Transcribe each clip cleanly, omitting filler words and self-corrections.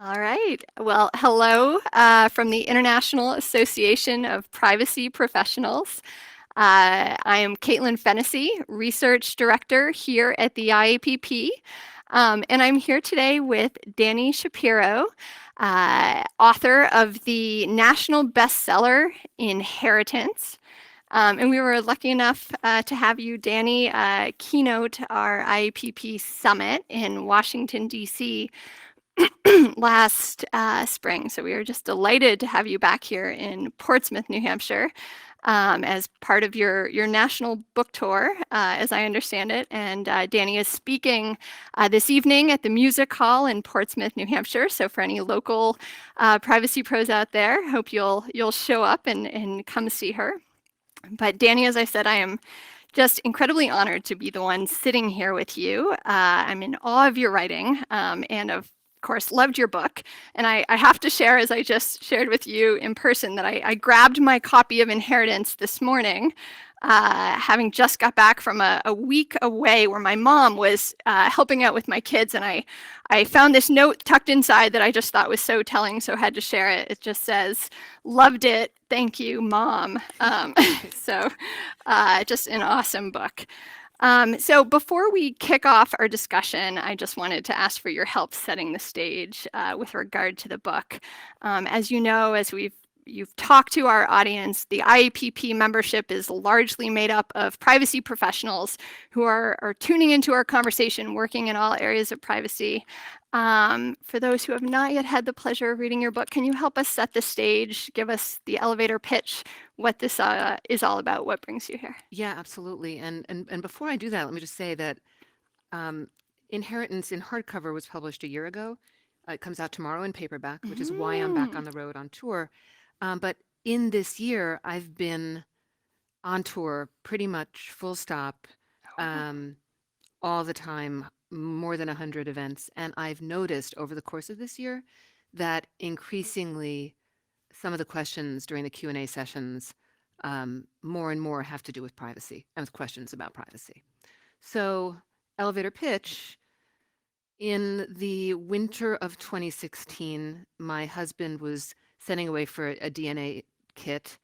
All right. Well, hello from the International Association of Privacy Professionals. I am Caitlin Fennessy, Research Director here at the IAPP. And I'm here today with Dani Shapiro, author of the national bestseller Inheritance. And we were lucky enough to have you, Dani, keynote our IAPP summit in Washington, D.C. last spring. So we are just delighted to have you back here in Portsmouth, New Hampshire, as part of your national book tour, as I understand it. And Dani is speaking this evening at the Music Hall in Portsmouth, New Hampshire. So for any local privacy pros out there, hope you'll show up and come see her. But Dani, as I said, I am just incredibly honored to be the one sitting here with you. I'm in awe of your writing and of course, loved your book. And I have to share, as I just shared with you in person, that I grabbed my copy of Inheritance this morning, having just got back from a week away where my mom was helping out with my kids. And I found this note tucked inside that I just thought was so telling, so had to share it. It just says, "Loved it. Thank you, Mom." So just an awesome book. So before we kick off our discussion, I just wanted to ask for your help setting the stage with regard to the book. As you know, as you've talked to our audience, the IAPP membership is largely made up of privacy professionals who are tuning into our conversation, working in all areas of privacy. For those who have not yet had the pleasure of reading your book, can you help us set the stage, give us the elevator pitch, what this is all about, what brings you here? Yeah, absolutely. And before I do that, let me just say that Inheritance in hardcover was published a year ago. It comes out tomorrow in paperback, which is why I'm back Mm. on the road on tour. But in this year, I've been on tour pretty much full stop, Oh. um, all the time, more than 100 events. And I've noticed over the course of this year that increasingly some of the questions during the Q&A sessions more and more have to do with privacy and with questions about privacy. So, elevator pitch. In the winter of 2016, my husband was sending away for a DNA kit,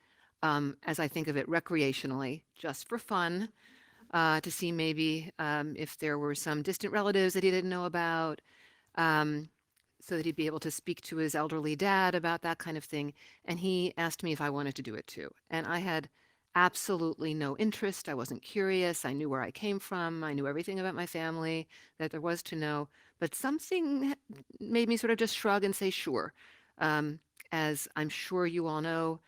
as I think of it, recreationally, just for fun, to see maybe if there were some distant relatives that he didn't know about, um, so that he'd be able to speak to his elderly dad about that kind of thing. And he asked me if I wanted to do it too. And I had absolutely no interest. I wasn't curious. I knew where I came from. I knew everything about my family that there was to know. But something made me sort of just shrug and say, sure. Um, as I'm sure you all know,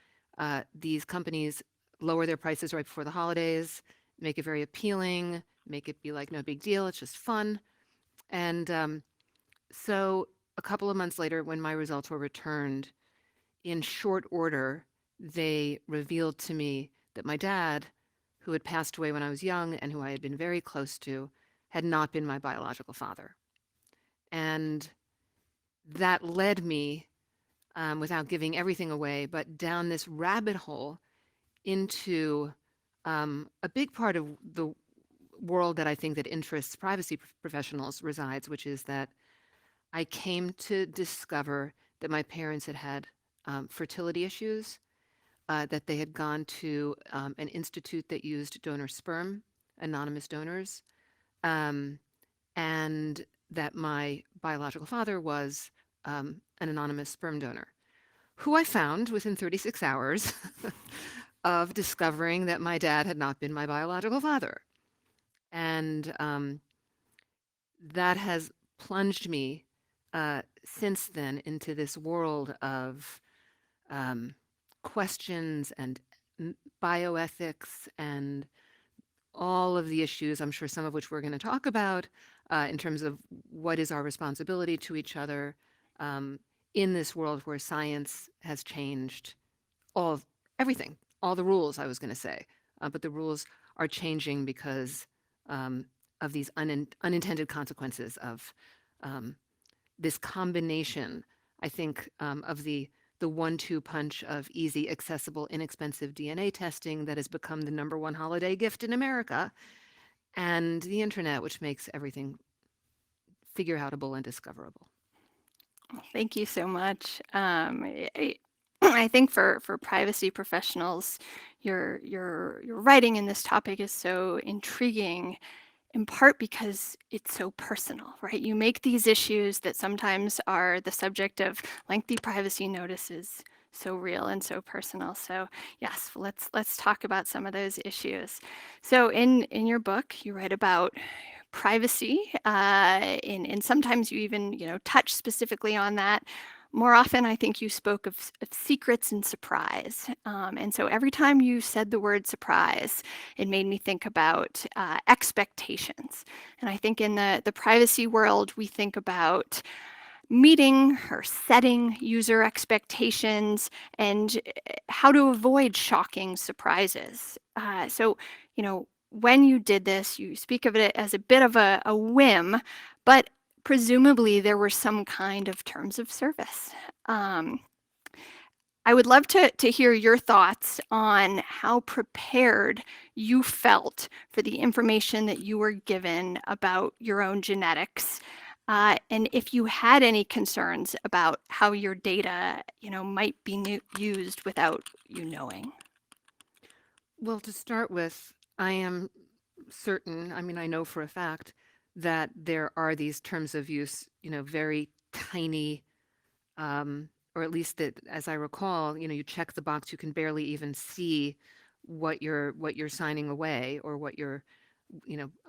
these companies lower their prices right before the holidays, make it very appealing, make it be like no big deal. It's just fun. And so a couple of months later, when my results were returned, in short order, they revealed to me that my dad, who had passed away when I was young and who I had been very close to, had not been my biological father. And that led me, without giving everything away, but down this rabbit hole into a big part of the world that I think that interests privacy professionals resides, which is that I came to discover that my parents had had fertility issues, that they had gone to an institute that used donor sperm, anonymous donors, um, and that my biological father was an anonymous sperm donor, who I found within 36 hours of discovering that my dad had not been my biological father. And that has plunged me since then into this world of um, questions and bioethics and all of the issues, I'm sure some of which we're going to talk about, in terms of what is our responsibility to each other um, in this world where science has changed all everything, all the rules, I was going to say, but the rules are changing because um, of these unintended consequences of um, this combination, I think, of the one-two punch of easy, accessible, inexpensive DNA testing that has become the number one holiday gift in America, and the internet, which makes everything figure outable and discoverable. Thank you so much. I think for privacy professionals, your writing in this topic is so intriguing in part because it's so personal, right? You make these issues that sometimes are the subject of lengthy privacy notices so real and so personal. So yes, let's talk about some of those issues. So in your book, you write about privacy, and sometimes you even touch specifically on that. More often, I think you spoke of secrets and surprise. And so every time you said the word surprise, it made me think about expectations. And I think in the privacy world, we think about meeting or setting user expectations and how to avoid shocking surprises. When you did this, you speak of it as a bit of a whim, but presumably there were some kind of terms of service. Um, I would love to hear your thoughts on how prepared you felt for the information that you were given about your own genetics, and if you had any concerns about how your data, might be used without you knowing. Well, to start with, I am certain, I mean, I know for a fact that there are these terms of use, very tiny, or at least that, as I recall, you check the box, you can barely even see what you're signing away, or what you're,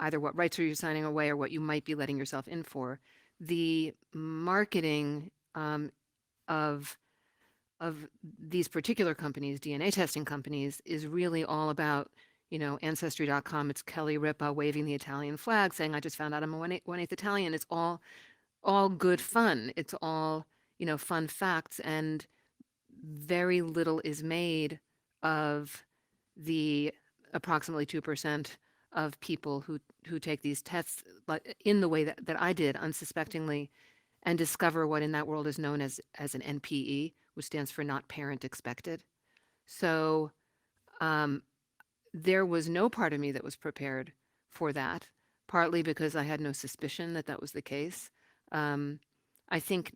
either what rights are you signing away or what you might be letting yourself in for. The marketing of these particular companies, DNA testing companies, is really all about, Ancestry.com. It's Kelly Ripa waving the Italian flag, saying, "I just found out I'm a one eighth Italian." It's all good fun. It's all, fun facts, and very little is made of the approximately 2% of people who take these tests, like in the way that I did, unsuspectingly, and discover what in that world is known as an NPE, which stands for not parent expected. So um, there was no part of me that was prepared for that, partly because I had no suspicion that that was the case. Um, I think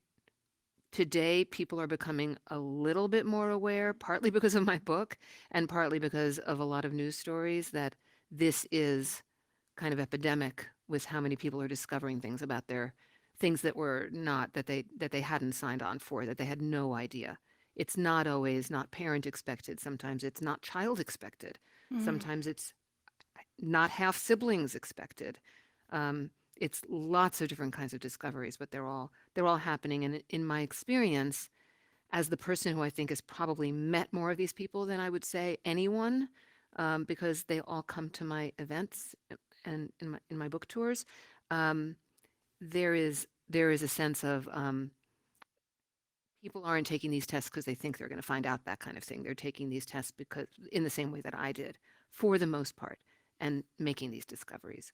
today people are becoming a little bit more aware, partly because of my book and partly because of a lot of news stories, that this is kind of epidemic with how many people are discovering things about their things that were not, that they hadn't signed on for, that they had no idea. It's not always not parent expected. Sometimes it's not child expected. Mm. Sometimes it's not half siblings expected. It's lots of different kinds of discoveries, but they're all happening. And in my experience, as the person who I think has probably met more of these people than I would say anyone, because they all come to my events and in my book tours, um, there is a sense of people aren't taking these tests because they think they're going to find out that kind of thing. They're taking these tests because, in the same way that I did, for the most part, and making these discoveries.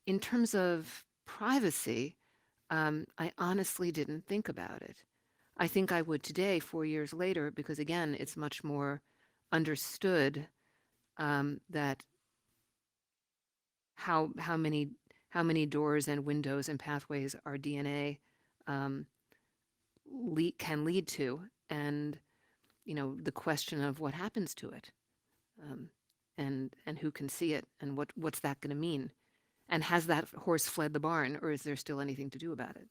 In terms of privacy, I honestly didn't think about it. I think I would today, 4 years later, because again, it's much more understood, that how many doors and windows and pathways our DNA um, can lead to, and the question of what happens to it, um, and who can see it, and what's that going to mean, and has that horse fled the barn, or is there still anything to do about it?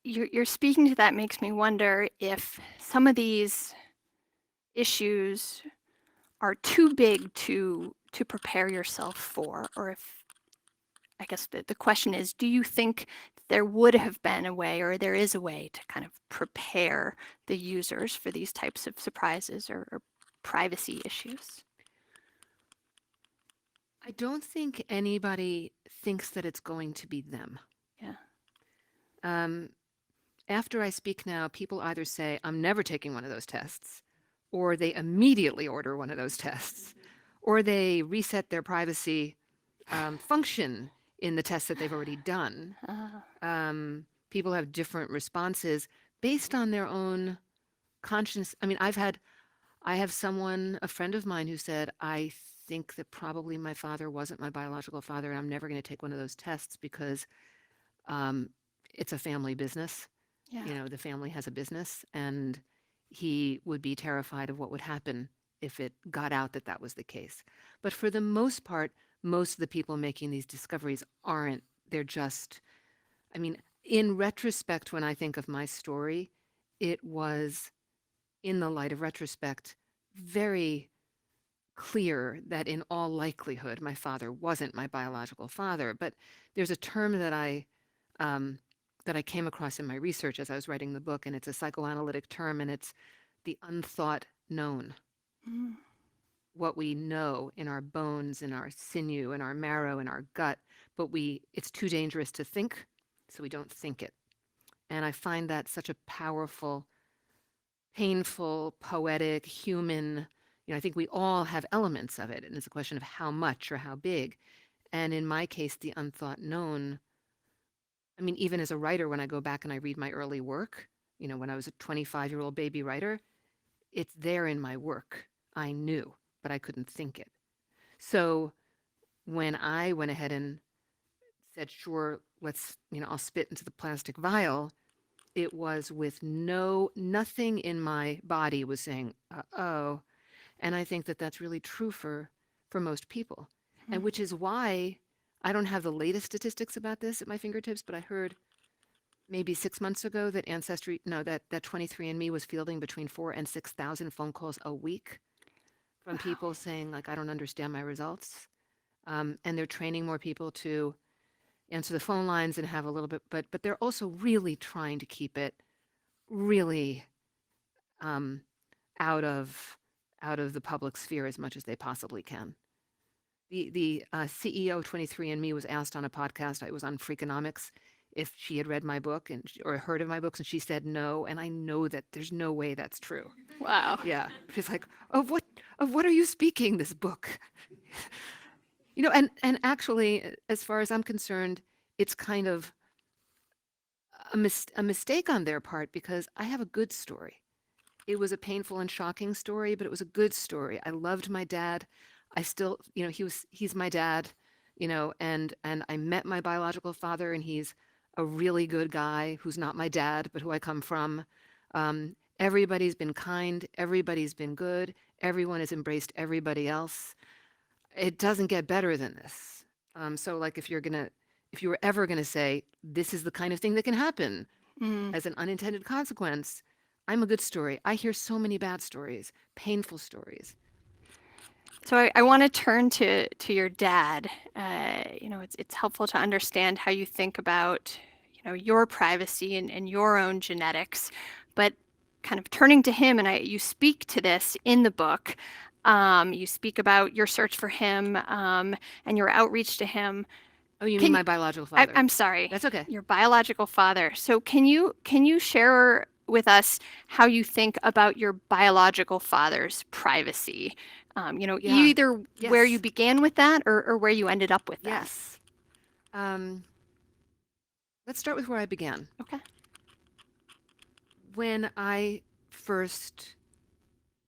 You're speaking to that makes me wonder if some of these issues are too big to prepare yourself for, or if I guess the question is, do you think there would have been a way, or there is a way to kind of prepare the users for these types of surprises or privacy issues? I don't think anybody thinks that it's going to be them. Yeah. Um, After I speak now, people either say, "I'm never taking one of those tests," or they immediately order one of those tests, or they reset their privacy function in the tests that they've already done. Uh, People have different responses based on their own conscience. I mean, I have someone, a friend of mine, who said, "I think that probably my father wasn't my biological father, and I'm never going to take one of those tests because Um, it's a family business. Yeah. You know, the family has a business, and he would be terrified of what would happen if it got out that that was the case. But for the most part, most of the people making these discoveries aren't. They're just, I mean, in retrospect, when I think of my story, it was, in the light of retrospect, very clear that in all likelihood my father wasn't my biological father. But there's a term um, that I came across in my research as I was writing the book, and it's a psychoanalytic term, and it's the unthought known. Mm. What we know in our bones, in our sinew, in our marrow, in our gut, but it's too dangerous to think, so we don't think it. And I find that such a powerful, painful, poetic, human. I think we all have elements of it, and it's a question of how much or how big. And in my case, the unthought known, I mean, even as a writer, when I go back and I read my early work, when I was a 25-year-old baby writer, it's there in my work. I knew, but I couldn't think it. So when I went ahead and said, sure, I'll spit into the plastic vial, it was with nothing in my body was saying, oh. And I think that that's really true for most people. And Mm. which is why I don't have the latest statistics about this at my fingertips, but I heard maybe 6 months ago that Ancestry, no, that 23andMe was fielding between 4,000 and 6,000 phone calls a week from Wow. people saying, like, I don't understand my results. And they're training more people to answer the phone lines and have a little bit, but they're also really trying to keep it really um, out of out of the public sphere as much as they possibly can. The CEO of 23andMe was asked on a podcast, it was on Freakonomics, if she had read my book or heard of my books, and she said no. And I know that there's no way that's true. Wow. Yeah, she's like, of what are you speaking? This book, and actually, as far as I'm concerned, it's kind of a mistake on their part because I have a good story. It was a painful and shocking story, but it was a good story. I loved my dad. I still, he's my dad, and I met my biological father, and he's a really good guy who's not my dad, but who I come from. Everybody's been kind, everybody's been good, everyone has embraced everybody else. It doesn't get better than this. So like if you were ever gonna say this is the kind of thing that can happen Mm. as an unintended consequence, I'm a good story. I hear so many bad stories, painful stories. So I want to turn to your dad. It's helpful to understand how you think about your privacy and your own genetics, but kind of turning to him, and you speak to this in the book. You speak about your search for him and your outreach to him. Oh, you mean Can my biological I, father? I'm sorry, That's okay. your biological father. So can you share with us how you think about your biological father's privacy? Yeah. Either where you Yes. began with that or where you ended up with that. Yes. Um, let's start with where I began. Okay. When I first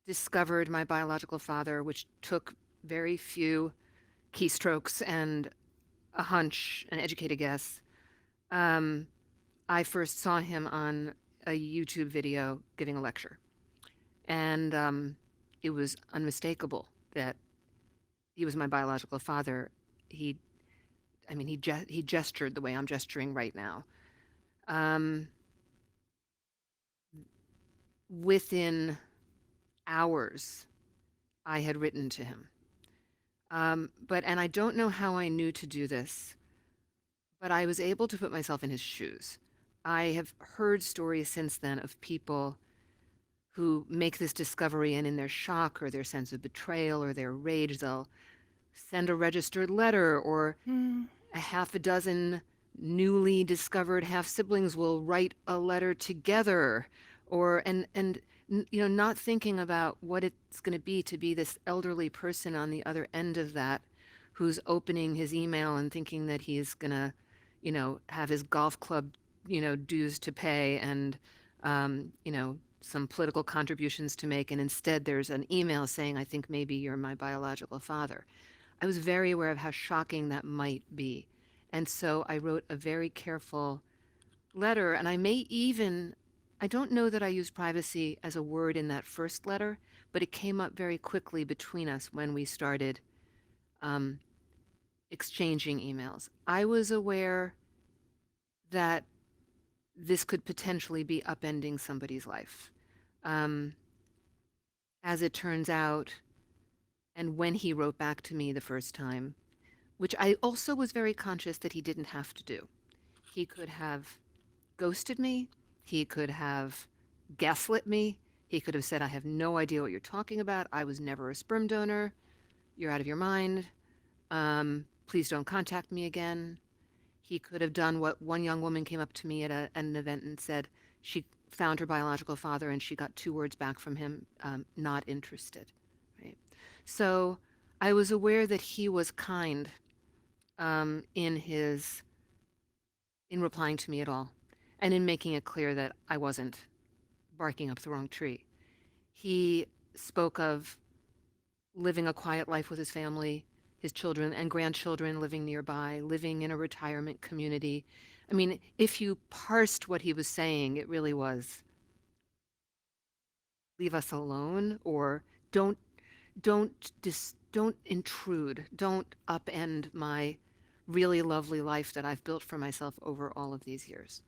discovered my biological father, which took very few keystrokes and a hunch, an educated guess, um, I first saw him on a YouTube video giving a lecture. And it was unmistakable that he was my biological father. He, I mean, he gestured the way I'm gesturing right now. Um, Within hours, I had written to him. And I don't know how I knew to do this, but I was able to put myself in his shoes. I have heard stories since then of people who make this discovery, and in their shock or their sense of betrayal or their rage, they'll send a registered letter, or Mm. a half a dozen newly discovered half siblings will write a letter together, or and not thinking about what it's going to be this elderly person on the other end of that, who's opening his email and thinking that he's going to have his golf club dues to pay, and some political contributions to make, and instead there's an email saying, I think maybe you're my biological father. I was very aware of how shocking that might be. And so I wrote a very careful letter, and I don't know that I used privacy as a word in that first letter, but it came up very quickly between us when we started um, exchanging emails. I was aware that this could potentially be upending somebody's life. Um, as it turns out, and when he wrote back to me the first time, which I also was very conscious that he didn't have to do. He could have ghosted me. He could have gaslit me. He could have said, I have no idea what you're talking about. I was never a sperm donor. You're out of your mind. Please don't contact me again. He could have done what one young woman came up to me at an event and said she found her biological father and she got 2 words back from him, not interested. Right. So I was aware that he was kind in his in replying to me at all, and in making it clear that I wasn't barking up the wrong tree. He spoke of living a quiet life with his family, his children and grandchildren living nearby, living in a retirement community. I mean, if you parsed what he was saying, it really was leave us alone, or don't don't intrude, don't upend my really lovely life that I've built for myself over all of these years.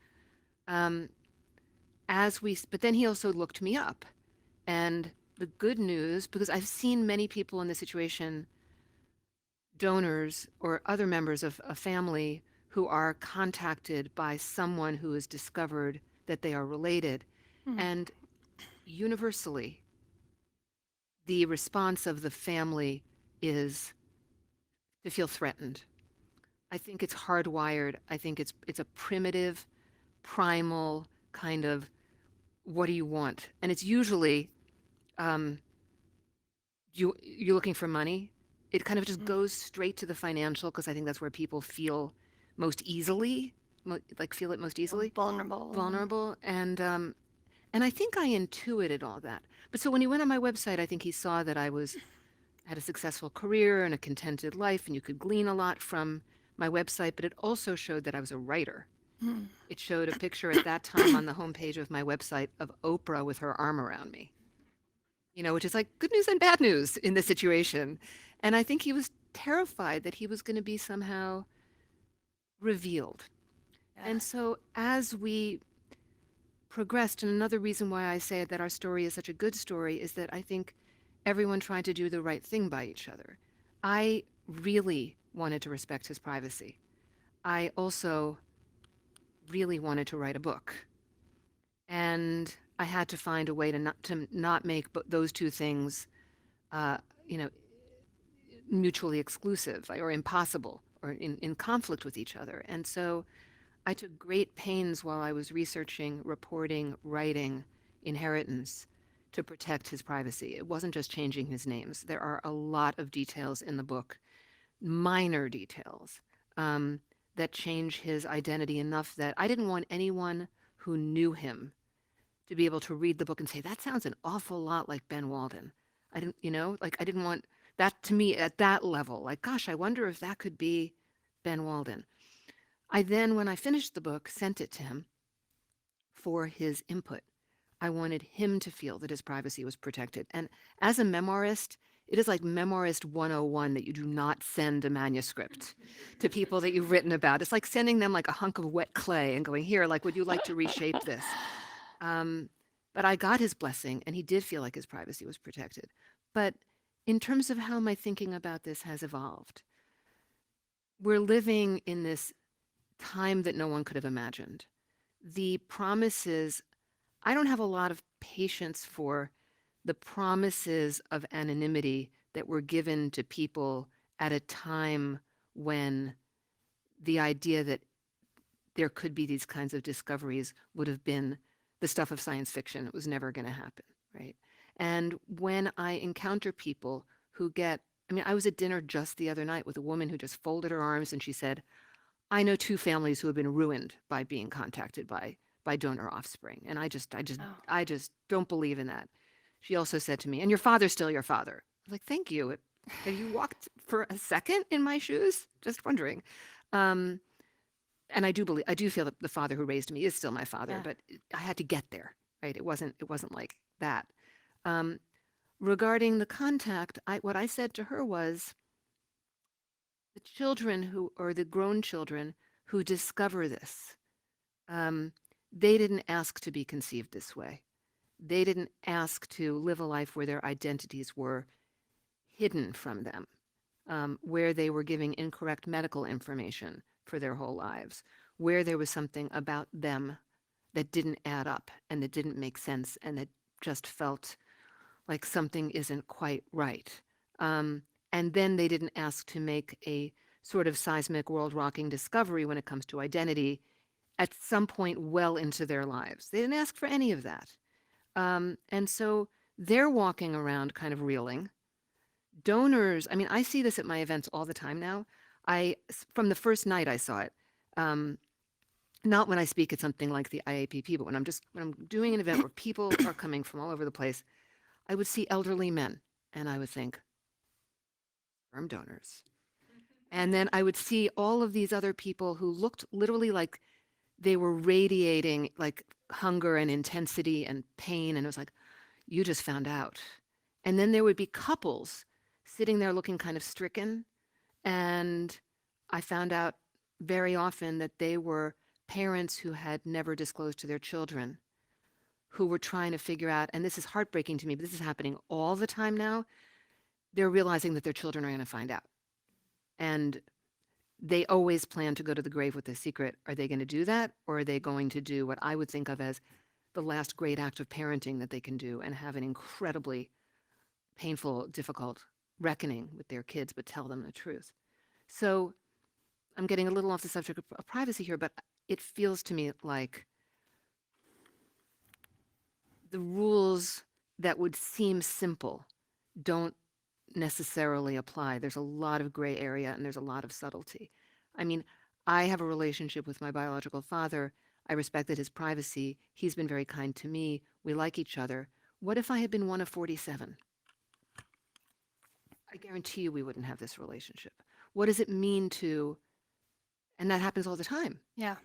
Um, but then he also looked me up. And the good news, because I've seen many people in this situation, donors or other members of a family who are contacted by someone who has discovered that they are related. Mm. And universally, the response of the family is to feel threatened. I think it's hardwired. I think it's a primitive, primal kind of what do you want? And it's usually um, you're looking for money. It kind of just Mm. goes straight to the financial because I think that's where people feel most easily, like feel it most Feel easily vulnerable. vulnerable. And I think I intuited all that. But so when he went on my website, I think he saw that I was had a successful career and a contented life, and you could glean a lot from my website. But it also showed that I was a writer. Mm. It showed a picture at that time on the homepage of my website of Oprah with her arm around me, which is like good news and bad news in this situation. And I think he was terrified that he was going to be somehow revealed. Yeah. And so as we progressed, and another reason why I say that our story is such a good story is that I think everyone tried to do the right thing by each other. I really wanted to respect his privacy. I also really wanted to write a book. And I had to find a way to not make those two things, uh, you know, mutually exclusive or impossible or in conflict with each other. And so I took great pains while I was researching, reporting, writing inheritance to protect his privacy. It wasn't just changing his names. There are a lot of details in the book, minor details, um, that change his identity enough that I didn't want anyone who knew him to be able to read the book and say, that sounds an awful lot like Ben Walden. I didn't want that to me at that level. Like, gosh, I wonder if that could be Ben Walden. I then, when I finished the book, sent it to him for his input. I wanted him to feel that his privacy was protected. And as a memoirist, it is like memoirist 101 that you do not send a manuscript to people that you've written about. It's like sending them like a hunk of wet clay and going, here, like, would you like to reshape this? Um, but I got his blessing, and he did feel like his privacy was protected. But in terms of how my thinking about this has evolved, we're living in this time that no one could have imagined. The promises, I don't have a lot of patience for the promises of anonymity that were given to people at a time when the idea that there could be these kinds of discoveries would have been the stuff of science fiction. It was never going to happen, right? And when I encounter people who I was at dinner just the other night with a woman who just folded her arms and she said, I know 2 families who have been ruined by being contacted by donor offspring. And Oh. I just don't believe in that. She also said to me, and your father's still your father. I was like, thank you. Have you walked for a second in my shoes? Just wondering. Um, and I do feel that the father who raised me is still my father, Yeah. but I had to get there, right? It wasn't like that. Um, Regarding the contact, what I said to her was the children who, or the grown children who discover this, um, they didn't ask to be conceived this way. They didn't ask to live a life where their identities were hidden from them, where they were giving incorrect medical information for their whole lives, where there was something about them that didn't add up and that didn't make sense and that just felt like something isn't quite right. Um, and then they didn't ask to make a sort of seismic world rocking discovery when it comes to identity at some point well into their lives. They didn't ask for any of that. And so they're walking around kind of reeling. Donors, I mean, I see this at my events all the time now. From the first night I saw it, um, not when I speak at something like the IAPP, but when I'm doing an event where people are coming from all over the place, I would see elderly men and I would think, sperm donors. And then I would see all of these other people who looked literally like they were radiating like hunger and intensity and pain. And it was like, you just found out. And then there would be couples sitting there looking kind of stricken. And I found out very often that they were parents who had never disclosed to their children, who were trying to figure out, and this is heartbreaking to me, but this is happening all the time now. They're realizing that their children are going to find out. And they always plan to go to the grave with a secret. Are they going to do that? Or are they going to do what I would think of as the last great act of parenting that they can do and have an incredibly painful, difficult reckoning with their kids, but tell them the truth? So I'm getting a little off the subject of privacy here, but it feels to me like the rules that would seem simple don't necessarily apply. There's a lot of gray area and there's a lot of subtlety. I mean, I have a relationship with my biological father. I respected his privacy. He's been very kind to me. We like each other. What if I had been one of 47? I guarantee you we wouldn't have this relationship. What does it mean to, and that happens all the time. Yeah.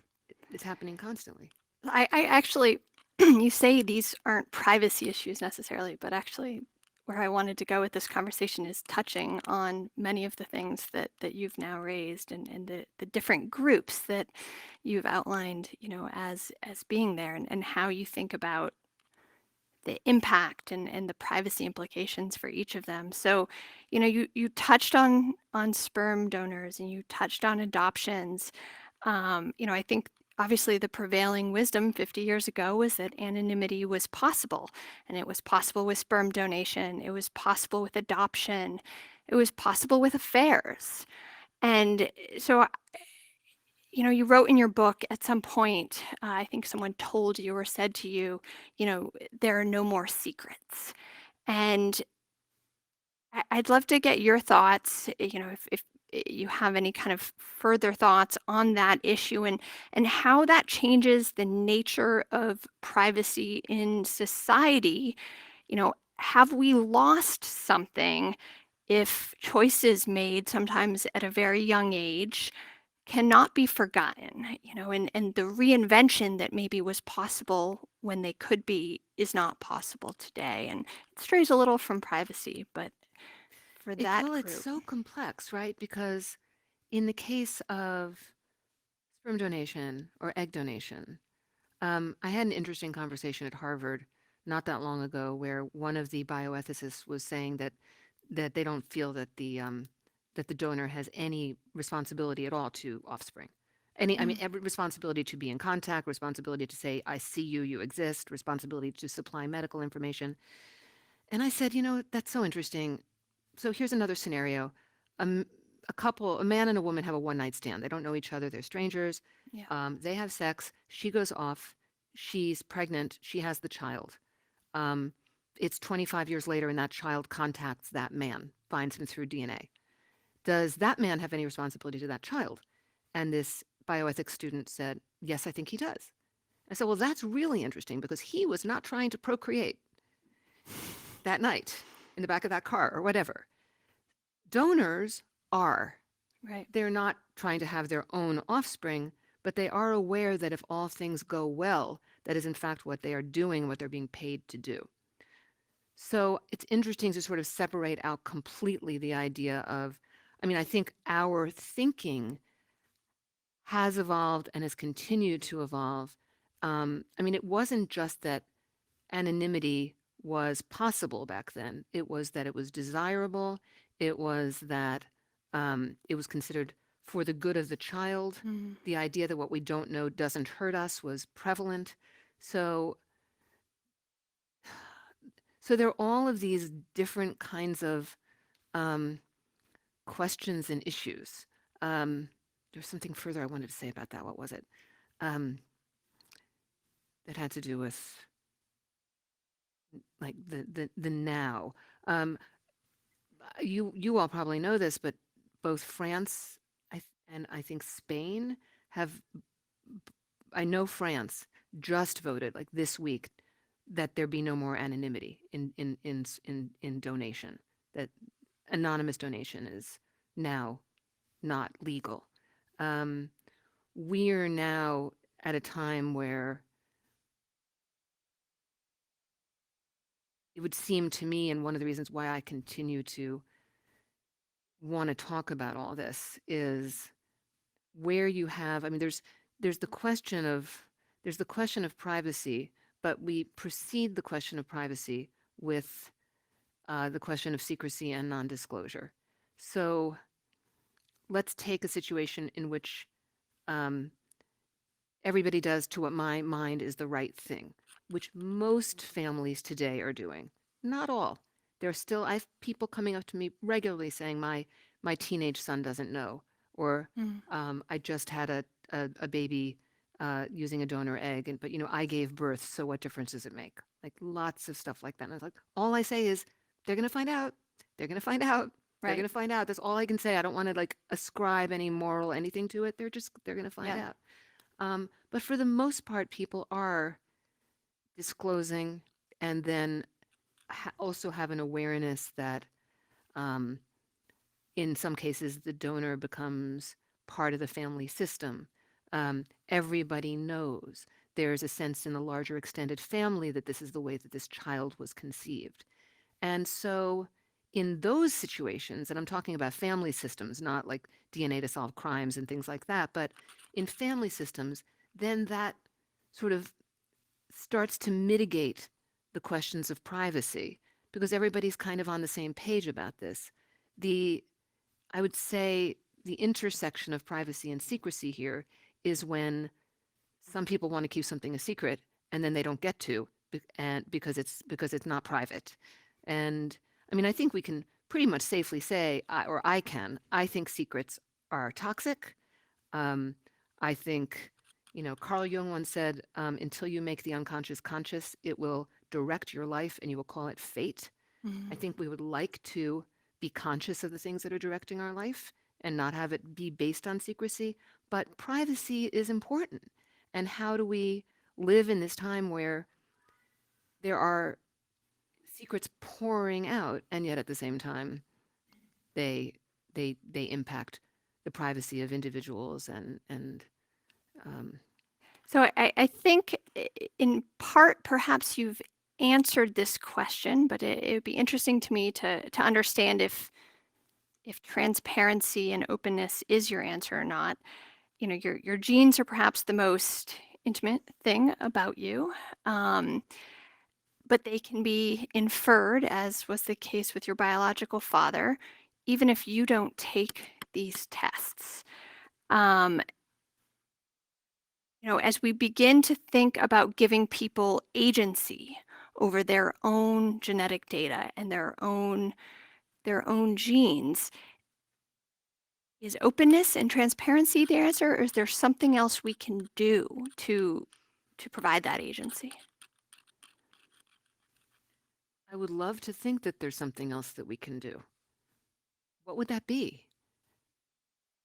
It's happening constantly. I actually, you say these aren't privacy issues necessarily, but actually, where I wanted to go with this conversation is touching on many of the things that you've now raised and the different groups that you've outlined, as being there and how you think about the impact and the privacy implications for each of them. So, you touched on sperm donors and you touched on adoptions. I think obviously the prevailing wisdom 50 years ago was that anonymity was possible, and it was possible with sperm donation, it was possible with adoption, it was possible with affairs. And so, you wrote in your book at some point, I think someone told you or said to you, there are no more secrets. And I'd love to get your thoughts, if you have any kind of further thoughts on that issue and how that changes the nature of privacy in society. Have we lost something if choices made sometimes at a very young age cannot be forgotten, and the reinvention that maybe was possible when they could be is not possible today. And it strays a little from privacy, but for that It's group. so complex, right? Because in the case of sperm donation or egg donation, I had an interesting conversation at Harvard not that long ago where one of the bioethicists was saying that they don't feel that the donor has any responsibility at all to offspring. I mean, Mm. every responsibility to be in contact, responsibility to say, I see you, you exist, responsibility to supply medical information. And I said, that's so interesting. So here's another scenario. Um, a man and a woman have a one night stand. They don't know each other. They're strangers. Yeah. They have sex. She goes off. She's pregnant. She has the child. Um, it's 25 years later, and that child contacts that man, finds him through DNA. Does that man have any responsibility to that child? And this bioethics student said, yes, I think he does. I said, well, that's really interesting because he was not trying to procreate that night in the back of that car or whatever. Donors are. Right. They're not trying to have their own offspring, but they are aware that if all things go well, that is in fact what they are doing, what they're being paid to do. So it's interesting to sort of separate out completely the idea of, I mean, I think our thinking has evolved and has continued to evolve. I mean, it wasn't just that anonymity was possible back then, it was that it was desirable, it was that it was considered for the good of the child. Mm. The idea that what we don't know doesn't hurt us was prevalent. So, so there are all of these different kinds of um, questions and issues. There's something further I wanted to say about that. What was it? Um, that had to do with like the now. Um, you all probably know this, but both France and I think Spain have. I know France just voted like this week that there be no more anonymity in donation. That anonymous donation is now not legal. Um, we're now at a time where it would seem to me, and one of the reasons why I continue to want to talk about all this is where you have, I mean, there's the question of there's the question of privacy, but we precede the question of privacy with the question of secrecy and non-disclosure. So let's take a situation in which um, everybody does to what my mind is the right thing, which most families today are doing. Not all. There's still I have people coming up to me regularly saying my teenage son doesn't know, or Mm. I just had a baby using a donor egg, and but I gave birth, so what difference does it make? Like lots of stuff like that. And I was like, all I say is they're gonna find out. They're gonna find out. They're Right. gonna find out. That's all I can say. I don't want to like ascribe any moral anything to it. They're gonna find Yeah. out. But for the most part, people are disclosing and then also have an awareness that um, in some cases the donor becomes part of the family system. Everybody knows. There's a sense in the larger extended family that this is the way that this child was conceived. And so, in those situations, and I'm talking about family systems, not like DNA to solve crimes and things like that, but in family systems, then that sort of starts to mitigate the questions of privacy because everybody's kind of on the same page about this. The, I would say, the intersection of privacy and secrecy here is when some people want to keep something a secret and then they don't get to and because it's not private. And I mean, I think we can pretty much safely say, or I think secrets are toxic. um, I think, Carl Jung once said, until you make the unconscious conscious, it will direct your life and you will call it fate. I Mm. think we would like to be conscious of the things that are directing our life and not have it be based on secrecy. But privacy is important. And how do we live in this time where there are secrets pouring out and yet at the same time they they impact the privacy of individuals and um, So I think in part, perhaps you've answered this question, but it would be interesting to me to understand if transparency and openness is your answer or not. Your genes are perhaps the most intimate thing about you, um, but they can be inferred, as was the case with your biological father, even if you don't take these tests. Um, as we begin to think about giving people agency over their own genetic data and their own genes, is openness and transparency the answer, or is there something else we can do to provide that agency? I would love to think that there's something else that we can do. What would that be?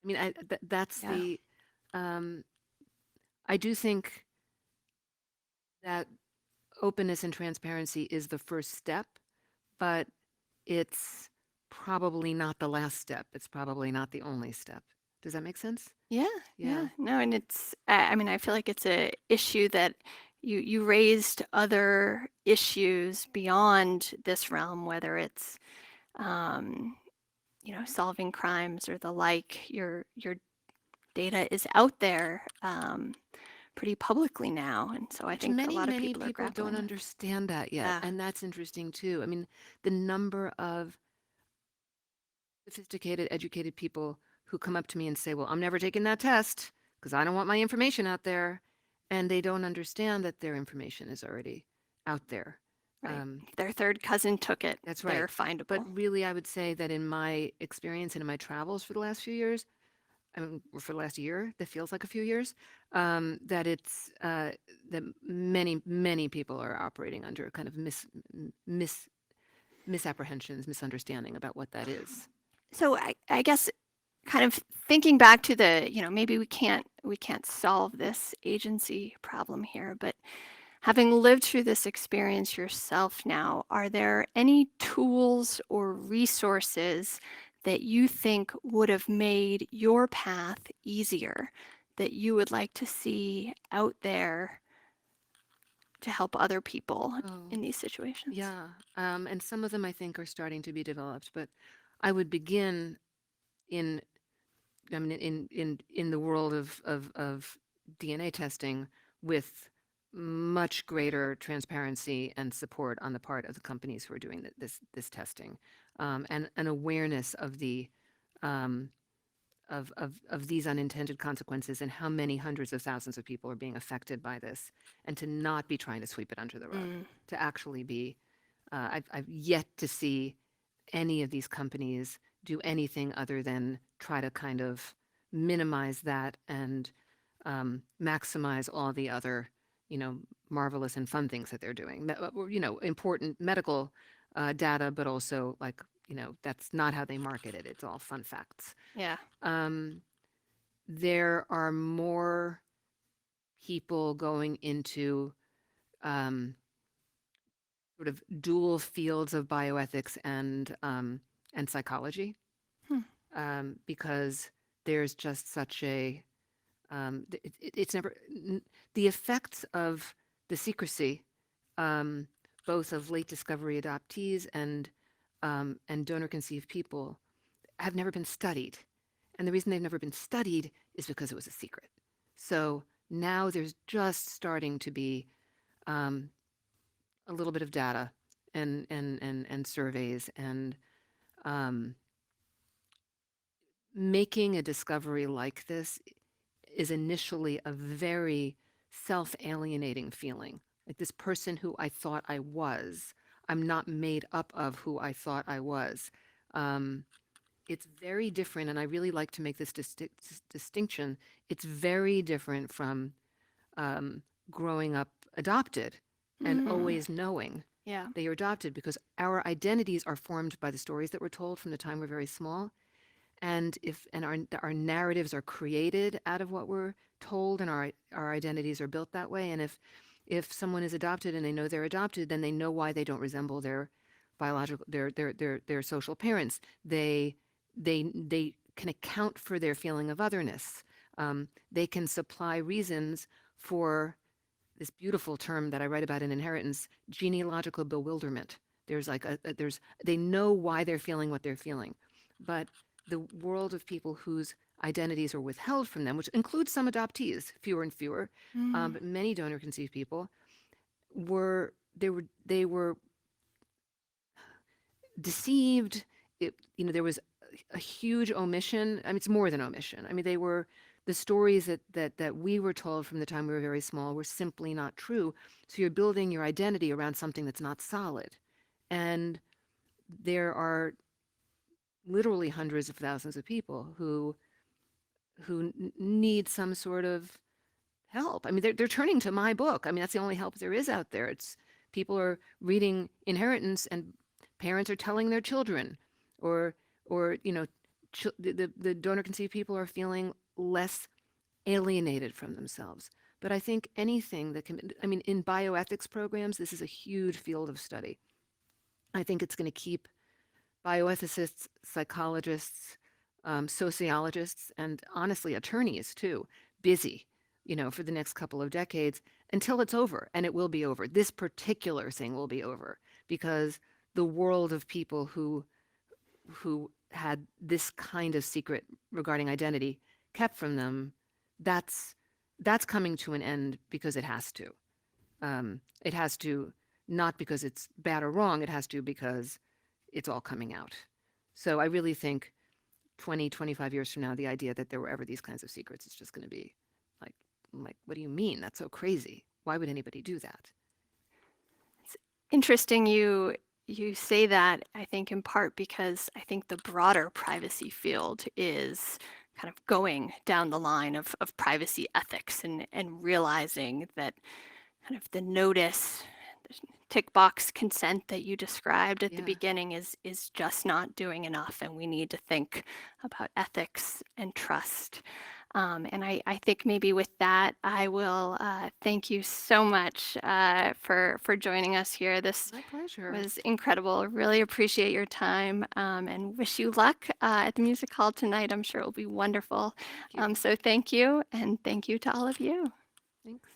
I mean, that's Yeah. the. Um, I do think that openness and transparency is the first step, but it's probably not the last step. It's probably not the only step. Does that make sense? Yeah, Yeah. yeah. No, and I mean, I feel like it's a issue that you raised other issues beyond this realm, whether it's um, solving crimes or the like. Your data is out there pretty publicly now, and so I Which think a many, lot of many people are people don't grappling with. understand that yet. Yeah, And that's interesting too. I mean, the number of sophisticated, educated people who come up to me and say, well, I'm never taking that test because I don't want my information out there. And they don't understand that their information is already out there. right. Um, If their third cousin took it, that's they're right. But findable. really, I would say that in my experience and in my travels for the last few years, I mean, for the last year, that feels like a few years, that it's that many, many people are operating under kind of mis, misapprehensions, misunderstanding about what that is. So I guess kind of thinking back to the, maybe we can't solve this agency problem here, but having lived through this experience yourself now, are there any tools or resources that you think would have made your path easier that you would like to see out there to help other people Oh, in these situations? yeah. And some of them I think are starting to be developed, but I would begin in, I mean, in the world of DNA testing with much greater transparency and support on the part of the companies who are doing this testing, and an awareness of the um, of these unintended consequences and how many hundreds of thousands of people are being affected by this, and to not be trying to sweep it under the rug, Mm, to actually be. I've yet to see any of these companies do anything other than try to kind of minimize that and maximize all the other, you know, marvelous and fun things that they're doing. Important medical data, but also like, that's not how they market it. It's all fun facts. yeah. Um, there are more people going into um, sort of dual fields of bioethics and psychology, Hmm. because there's just such a it's never the effects of the secrecy, um, both of late discovery adoptees and donor conceived people, have never been studied. And the reason they've never been studied is because it was a secret. So now there's just starting to be um, a little bit of data and surveys and um, making a discovery like this is initially a very self-alienating feeling. Like, this person who I thought I was, I'm not made up of who I thought I was. Um, it's very different, and I really like to make this distinction. It's very different from um, growing up adopted and Mm, always knowing yeah. that you're adopted, because our identities are formed by the stories that we're told from the time we're very small, and our narratives are created out of what we're told, and our identities are built that way. And if someone is adopted and they know they're adopted, then they know why they don't resemble their biological their social parents. They can account for their feeling of otherness. They can supply reasons for this beautiful term that I write about in Inheritance, genealogical bewilderment. There's like there's they know why they're feeling what they're feeling, but the world of people whose identities are withheld from them, which includes some adoptees, fewer and fewer, Mm, but many donor conceived people, they were deceived. There was a huge omission. I mean, it's more than omission. I mean, they were the stories that we were told from the time we were very small were simply not true. So you're building your identity around something that's not solid, and there are literally hundreds of thousands of people who need some sort of help. I mean, they're turning to my book. I mean, that's the only help there is out there. It's people are reading Inheritance, and parents are telling their children, or the donor conceived people are feeling less alienated from themselves. But I think anything that can, I mean, in bioethics programs, this is a huge field of study. I think it's going to keep bioethicists, psychologists, sociologists, and honestly, attorneys too, busy, for the next couple of decades until it's over. And it will be over. This particular thing will be over because the world of people who had this kind of secret regarding identity kept from them, that's that's coming to an end because it has to. It has to, not because it's bad or wrong. It has to because it's all coming out. So I really think 20, 25 years from now, the idea that there were ever these kinds of secrets is just going to be like, what do you mean? That's so crazy. Why would anybody do that? It's interesting you say that, I think in part because I think the broader privacy field is kind of going down the line of privacy ethics and realizing that kind of the notice, the tick box consent that you described at the Yeah, beginning is just not doing enough, and we need to think about ethics and trust. And I think maybe with that, I will thank you so much for joining us here. This my pleasure. was incredible. Really appreciate your time and wish you luck at the music hall tonight. I'm sure it will be wonderful. Thank you. So thank you, and thank you to all of you. Thanks.